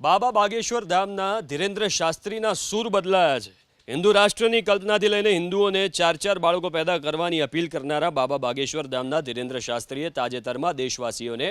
બાબા બાગેશ્વર ધામના ધીરેન્દ્ર શાસ્ત્રીના સૂર બદલાયા છે. હિન્દુ રાષ્ટ્રની કલ્પનાથી લઈને હિન્દુઓને ચાર બાળકો પેદા કરવાની અપીલ કરનારા બાબા બાગેશ્વર ધામના ધીરેન્દ્ર શાસ્ત્રીએ તાજેતરમાં દેશવાસીઓને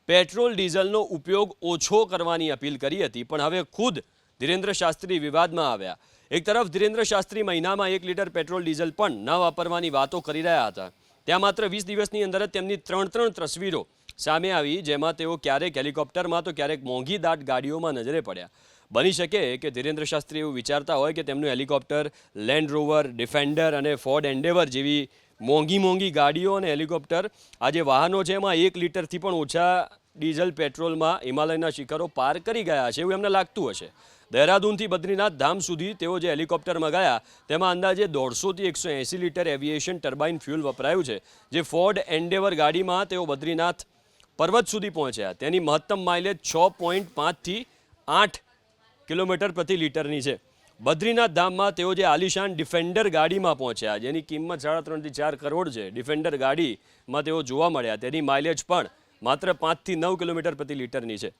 પેટ્રોલ ડીઝલનો ઉપયોગ ઓછો કરવાની અપીલ કરી હતી. પણ હવે ખુદ ધીરેન્દ્ર શાસ્ત્રી વિવાદમાં આવ્યા. એક તરફ ધીરેન્દ્ર શાસ્ત્રી મહિનામાં 1 લીટર પેટ્રોલ ડીઝલ પણ ન વાપરવાની વાતો કરી રહ્યા હતા. ત્યાં માત્ર 20 દિવસની અંદર જ તેમની ત્રણ તસવીરો સામે આવી, જેમાં તેઓ ક્યારેક હેલિકોપ્ટરમાં તો ક્યારેક મોંઘી દાટ ગાડીઓમાં નજરે પડ્યા. બની શકે કે ધીરેન્દ્ર શાસ્ત્રી એવું વિચારતા હોય કે તેમનું હેલિકોપ્ટર લેન્ડ રોવર, ડિફેન્ડર અને ફોર્ડ એન્ડેવર જેવી મોંઘી ગાડીઓ અને હેલિકોપ્ટર આ જે વાહનો છે એમાં 1 લીટરથી પણ ઓછા ડીઝલ પેટ્રોલમાં હિમાલયના શિખરો પાર કરી ગયા છે એવું એમને લાગતું હશે. દહેરાદૂનથી બદ્રીનાથ ધામ સુધી તેઓ જે હેલિકોપ્ટરમાં ગયા તેમાં અંદાજે 150થી 180 લીટર એવિએશન ટર્બાઇન ફ્યુલ વપરાયું છે. જે ફોર્ડ એન્ડેવર ગાડીમાં તેઓ બદ્રીનાથ પર્વત સુધી પહોંચ્યા. તેની મહત્તમ માઇલેજ 6.5થી 8 કિલોમીટર પ્રતિ લીટરની છે. બદ્રીનાથ ધામમાં તેઓ જે આલિશાન ડિફેન્ડર ગાડીમાં પહોંચ્યા, જેની કિંમત 3.5 થી 4 કરોડ છે, ડિફેન્ડર ગાડીમાં તેઓ જોવા મળ્યા. તેની માઇલેજ પણ માત્ર 5થી 9 કિલોમીટર પ્રતિ લીટરની છે.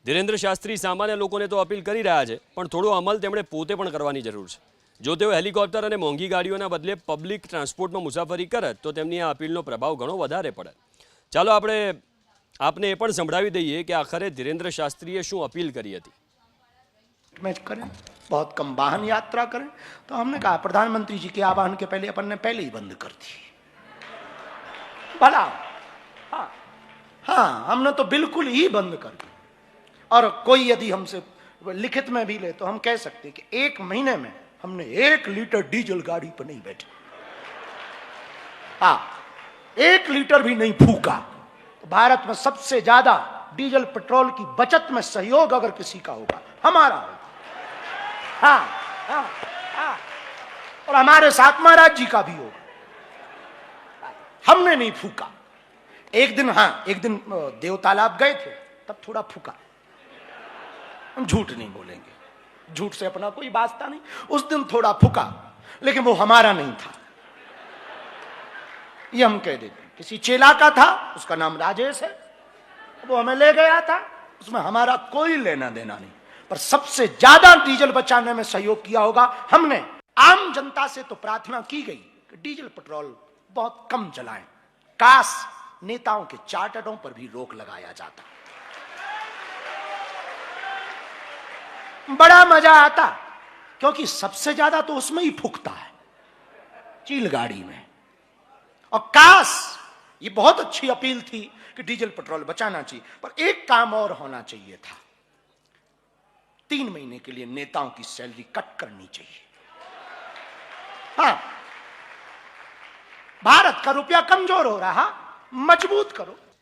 ધીરેન્દ્ર શાસ્ત્રી સામાન્ય લોકોને તો અપીલ કરી રહ્યા છે, પણ થોડો અમલ તેમણે પોતે પણ કરવાની જરૂર છે. જો તેઓ હેલિકોપ્ટર અને મોંઘી ગાડીઓના બદલે પબ્લિક ટ્રાન્સપોર્ટમાં મુસાફરી કરે તો તેમની આ અપીલનો પ્રભાવ ઘણો વધારે પડે. ચાલો આપણે आपने ये संभळावी दईए कि आखिर धीरेन्द्र शास्त्रीए शू अपील करी थी. में करें, बहुत कम वाहन यात्रा करें. तो हमने कहा प्रधानमंत्री जी के आह्वान के पहले अपन ने पहले ही बंद कर दी. भला हाँ हाँ, हमने तो बिल्कुल ही बंद कर दी. और कोई यदि हमसे लिखित में भी ले तो हम कह सकते कि 1 महीने में हमने 1 लीटर डीजल गाड़ी पर नहीं बैठे. हाँ, 1 लीटर भी नहीं फूका. भारत में सबसे ज्यादा डीजल पेट्रोल की बचत में सहयोग अगर किसी का होगा हमारा होगा. हाँ, हाँ, हाँ. और हमारे साथ महाराज जी का भी होगा. हमने नहीं फूका. एक दिन देव तालाब गए थे, तब थोड़ा फूका. हम झूठ नहीं बोलेंगे, झूठ से अपना कोई वास्ता नहीं. उस दिन थोड़ा फूका, लेकिन वो हमारा नहीं था, ये हम कह देते. किसी चेला का था, उसका नाम राजेश है, वो हमें ले गया था, उसमें हमारा कोई लेना देना नहीं. पर सबसे ज्यादा डीजल बचाने में सहयोग किया होगा हमने. आम जनता से तो प्रार्थना की गई कि डीजल पेट्रोल बहुत कम चलाएं. काश नेताओं के चार्टरों पर भी रोक लगाया जाता, बड़ा मजा आता. क्योंकि सबसे ज्यादा तो उसमें ही फूकता है, चील गाड़ी में. और काश, ये बहुत अच्छी अपील थी कि डीजल पेट्रोल बचाना चाहिए, पर एक काम और होना चाहिए था. 3 महीने के लिए नेताओं की सैलरी कट करनी चाहिए. हाँ, भारत का रुपया कमजोर हो रहा, मजबूत करो.